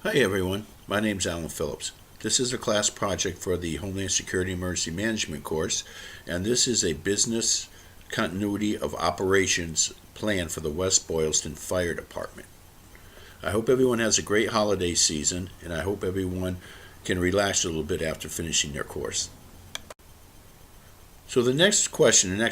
Hi everyone, my name is Alan Phillips. This is a class project for the Homeland Security Emergency Management course, and this is a business continuity of operations plan for the West Boylston Fire Department. I hope everyone has a great holiday season, and I hope everyone can relax a little bit after finishing their course. So the next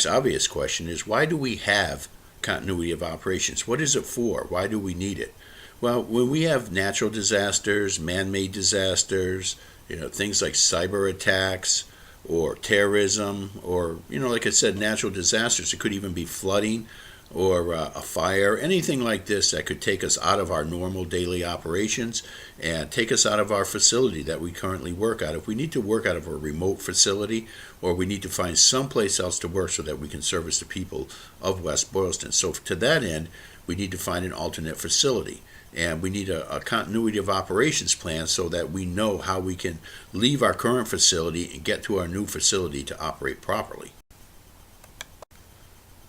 obvious question is, why do we have continuity of operations? What is it for? Why do we need it? Well, when we have natural disasters, man-made disasters, things like cyber attacks or terrorism, or, like I said, natural disasters, it could even be flooding or a fire, anything like this that could take us out of our normal daily operations and take us out of our facility that we currently work out. If we need to work out of a remote facility, or we need to find someplace else to work so that we can service the people of West Boylston. So to that end, we need to find an alternate facility. And we need a continuity of operations plan so that we know how we can leave our current facility and get to our new facility to operate properly.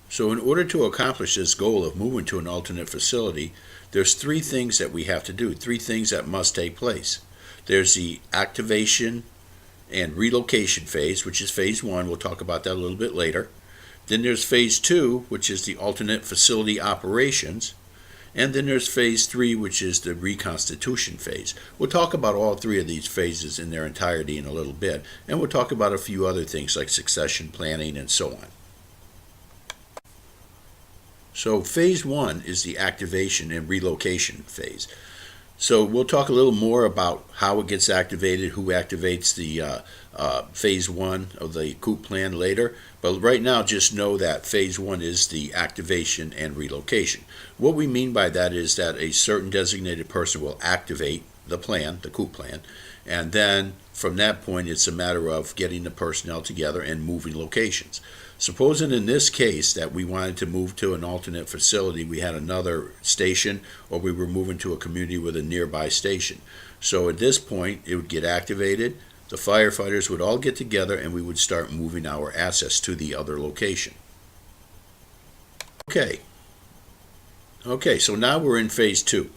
So in order to accomplish this goal of moving to an alternate facility, there's three things that we have to do, three things that must take place. There's the activation and relocation phase, which is phase one. We'll talk about that a little bit later. Then there's phase two, which is the alternate facility operations. And then there's phase three, which is the reconstitution phase. We'll talk about all three of these phases in their entirety in a little bit. And we'll talk about a few other things like succession planning and so on. So phase one is the activation and relocation phase. So we'll talk a little more about how it gets activated, who activates the phase one of the COOP plan later. But right now, just know that phase one is the activation and relocation. What we mean by that is that a certain designated person will activate the plan, the COOP plan, and then from that point, it's a matter of getting the personnel together and moving locations. Supposing in this case that we wanted to move to an alternate facility, we had another station, or we were moving to a community with a nearby station. So at this point, it would get activated, the firefighters would all get together, and we would start moving our assets to the other location. Okay, so now we're in phase two.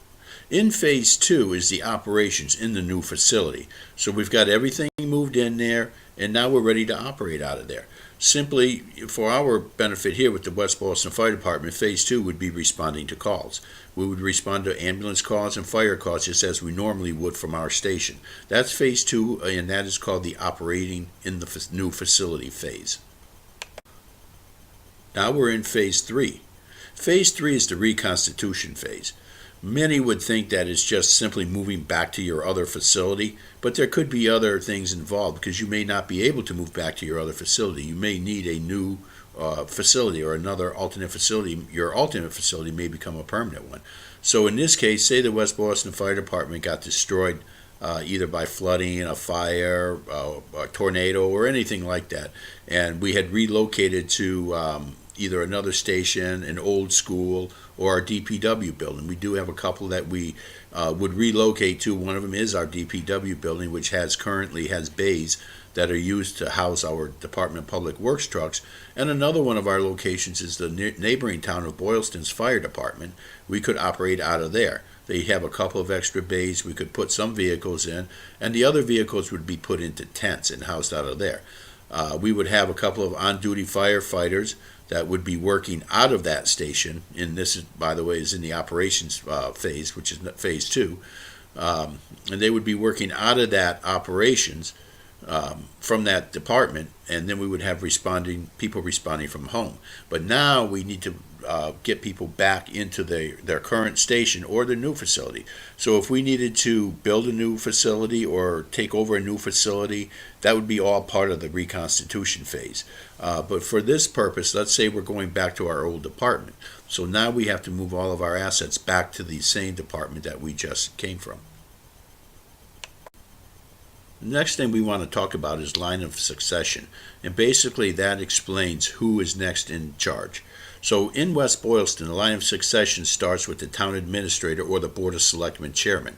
In phase two is the operations in the new facility. So we've got everything moved in there, and now we're ready to operate out of there. Simply, for our benefit here with the West Boylston Fire Department, phase two would be responding to calls. We would respond to ambulance calls and fire calls just as we normally would from our station. That's phase two, and that is called the operating in the new facility phase. Now we're in phase three. Phase three is the reconstitution phase. Many would think that it's just simply moving back to your other facility, but there could be other things involved because you may not be able to move back to your other facility. You may need a new facility or another alternate facility. Your alternate facility may become a permanent one. So in this case, say the West Boylston Fire Department got destroyed either by flooding, a fire, a tornado, or anything like that, and we had relocated to either another station, an old school, or our DPW building. We do have a couple that we would relocate to. One of them is our DPW building, which currently has bays that are used to house our Department of Public Works trucks. And another one of our locations is the neighboring town of Boylston's Fire Department. We could operate out of there. They have a couple of extra bays. We could put some vehicles in, and the other vehicles would be put into tents and housed out of there. We would have a couple of on-duty firefighters that would be working out of that station, and this is, by the way, is in the operations phase, which is phase two, and they would be working out of that operations from that department, and then we would have people responding from home. But now we need to get people back into their current station or their new facility. So if we needed to build a new facility or take over a new facility, that would be all part of the reconstitution phase. But for this purpose, let's say we're going back to our old department. So now we have to move all of our assets back to the same department that we just came from. The next thing we want to talk about is line of succession, and basically that explains who is next in charge. So in West Boylston, the line of succession starts with the town administrator or the Board of Selectmen chairman.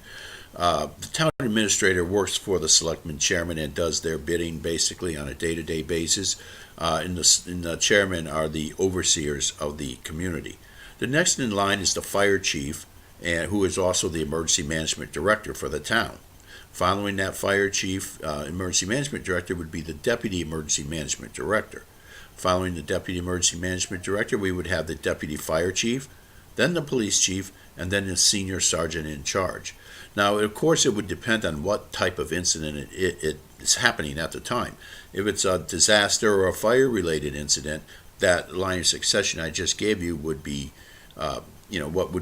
The town administrator works for the selectman chairman and does their bidding basically on a day-to-day basis. And the chairman are the overseers of the community. The next in line is the fire chief, and who is also the emergency management director for the town. Following that fire chief, emergency management director would be the deputy emergency management director. Following the deputy emergency management director, we would have the deputy fire chief, then the police chief, and then the senior sergeant in charge. Now, of course, it would depend on what type of incident it is happening at the time. If it's a disaster or a fire-related incident, that line of succession I just gave you would be, what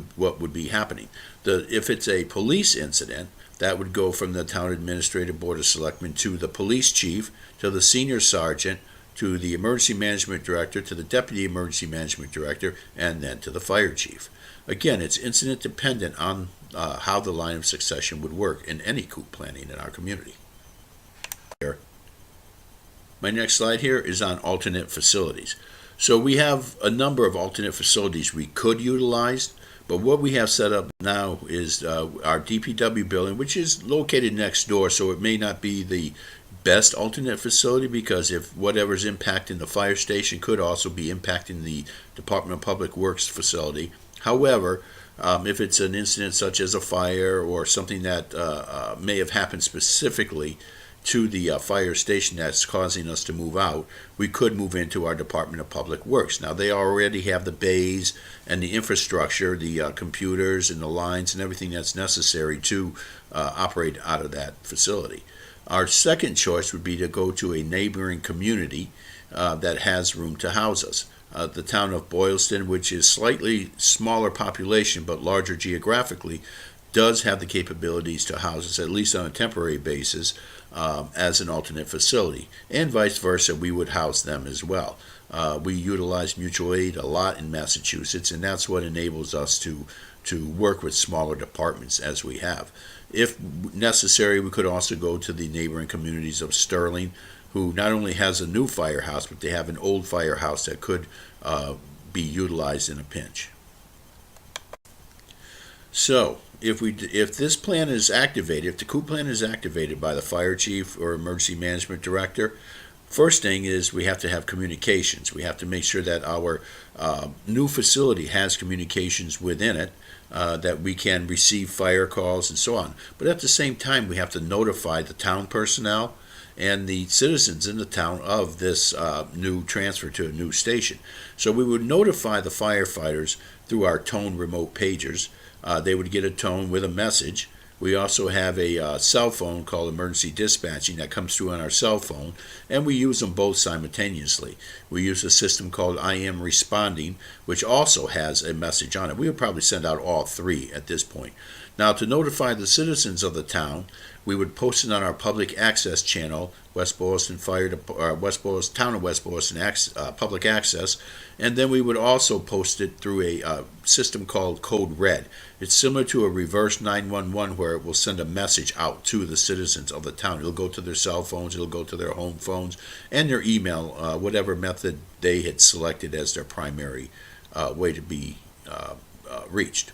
would be happening. If it's a police incident, that would go from the town administrative board of selectmen to the police chief, to the senior sergeant, to the emergency management director, to the deputy emergency management director, and then to the fire chief. Again, it's incident dependent on how the line of succession would work in any COOP planning in our community. My next slide here is on alternate facilities. So we have a number of alternate facilities we could utilize, but what we have set up now is our DPW building, which is located next door, so it may not be the best alternate facility, because if whatever's impacting the fire station could also be impacting the Department of Public Works facility. However, if it's an incident such as a fire or something that may have happened specifically to the fire station that's causing us to move out, we could move into our Department of Public Works. Now, they already have the bays and the infrastructure, the computers and the lines and everything that's necessary to operate out of that facility. Our second choice would be to go to a neighboring community that has room to house us. The town of Boylston, which is slightly smaller population but larger geographically, does have the capabilities to house us, at least on a temporary basis, as an alternate facility, and vice versa, we would house them as well. We utilize mutual aid a lot in Massachusetts, and that's what enables us to work with smaller departments as we have. If necessary, we could also go to the neighboring communities of Sterling, who not only has a new firehouse, but they have an old firehouse that could be utilized in a pinch. So, if this plan is activated, if the COOP plan is activated by the fire chief or emergency management director, first thing is we have to have communications. We have to make sure that our new facility has communications within it, that we can receive fire calls and so on. But at the same time, we have to notify the town personnel and the citizens in the town of this new transfer to a new station. So we would notify the firefighters through our tone remote pagers. They would get a tone with a message. We also have a cell phone called emergency dispatching that comes through on our cell phone, and we use them both simultaneously. We use a system called I Am Responding, which also has a message on it. We would probably send out all three at this point. Now, to notify the citizens of the town, we would post it on our public access channel, West Boylston Town of West Boylston Public Access, and then we would also post it through a system called Code Red. It's similar to a reverse 911 where it will send a message out to the citizens of the town. It'll go to their cell phones, it'll go to their home phones, and their email, whatever method they had selected as their primary way to be reached.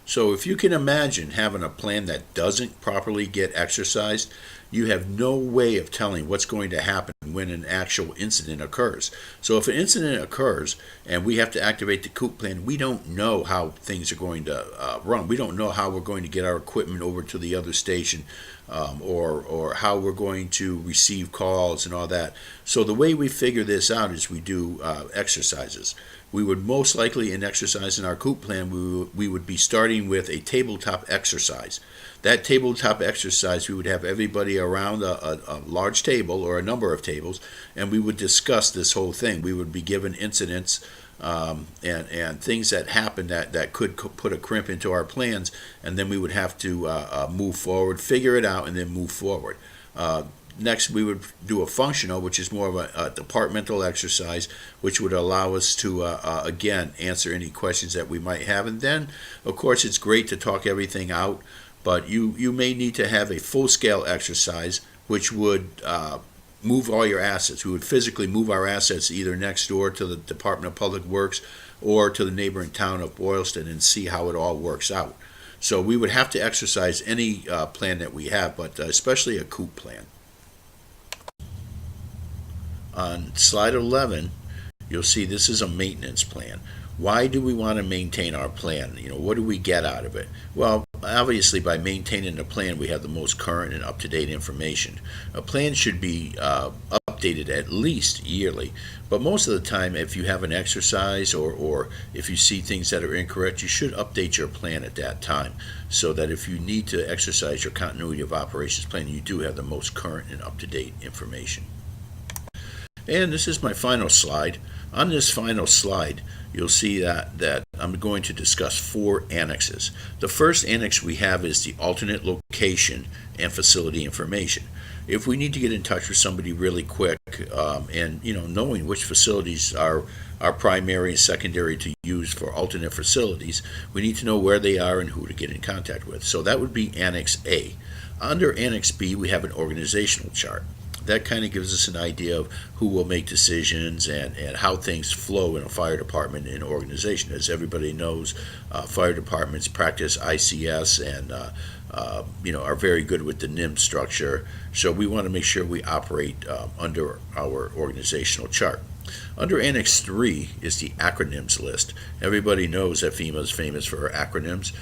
So if you can imagine having a plan that doesn't properly get exercised, you have no way of telling what's going to happen when an actual incident occurs. So if an incident occurs and we have to activate the COOP plan, we don't know how things are going to run. We don't know how we're going to get our equipment over to the other station, or how we're going to receive calls and all that. So the way we figure this out is we do exercises. We would most likely, in exercising our COOP plan, we would be starting with a tabletop exercise. That tabletop exercise, we would have everybody around a large table or a number of tables, and we would discuss this whole thing. We would be given incidents and things that happen that could put a crimp into our plans, and then we would have to move forward, figure it out, and then move forward. Next, we would do a functional, which is more of a departmental exercise, which would allow us to, again, answer any questions that we might have. And then, of course, it's great to talk everything out, but you may need to have a full-scale exercise, which would move all your assets. We would physically move our assets either next door to the Department of Public Works or to the neighboring town of Boylston and see how it all works out. So we would have to exercise any plan that we have, but especially a COOP plan. On slide 11, you'll see this is a maintenance plan. Why do we want to maintain our plan? What do we get out of it? Well, obviously, by maintaining a plan, we have the most current and up-to-date information. A plan should be updated at least yearly, but most of the time, if you have an exercise or if you see things that are incorrect, you should update your plan at that time, so that if you need to exercise your continuity of operations plan, you do have the most current and up-to-date information. And this is my final slide. On this final slide, you'll see that I'm going to discuss 4 annexes. The first annex we have is the alternate location and facility information. If we need to get in touch with somebody really quick, and knowing which facilities are primary and secondary to use for alternate facilities, we need to know where they are and who to get in contact with. So that would be Annex A. Under Annex B, we have an organizational chart. That kind of gives us an idea of who will make decisions and how things flow in a fire department and organization. As everybody knows, fire departments practice ICS and are very good with the NIM structure. So we want to make sure we operate under our organizational chart. Under Annex 3 is the acronyms list. Everybody knows that FEMA is famous for her acronyms,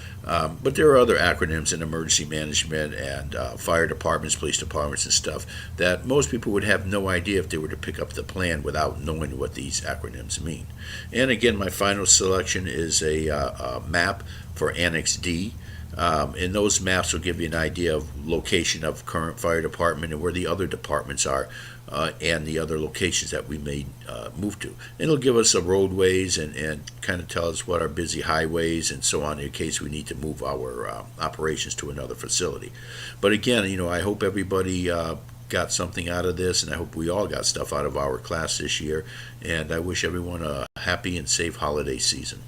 but there are other acronyms in emergency management and fire departments, police departments, and stuff that most people would have no idea if they were to pick up the plan without knowing what these acronyms mean. And again, my final selection is a map for Annex D. And those maps will give you an idea of location of current fire department and where the other departments are, and the other locations that we may move to. And it'll give us the roadways and kind of tell us what are busy highways and so on in case we need to move our operations to another facility. But again, I hope everybody got something out of this, and I hope we all got stuff out of our class this year. And I wish everyone a happy and safe holiday season.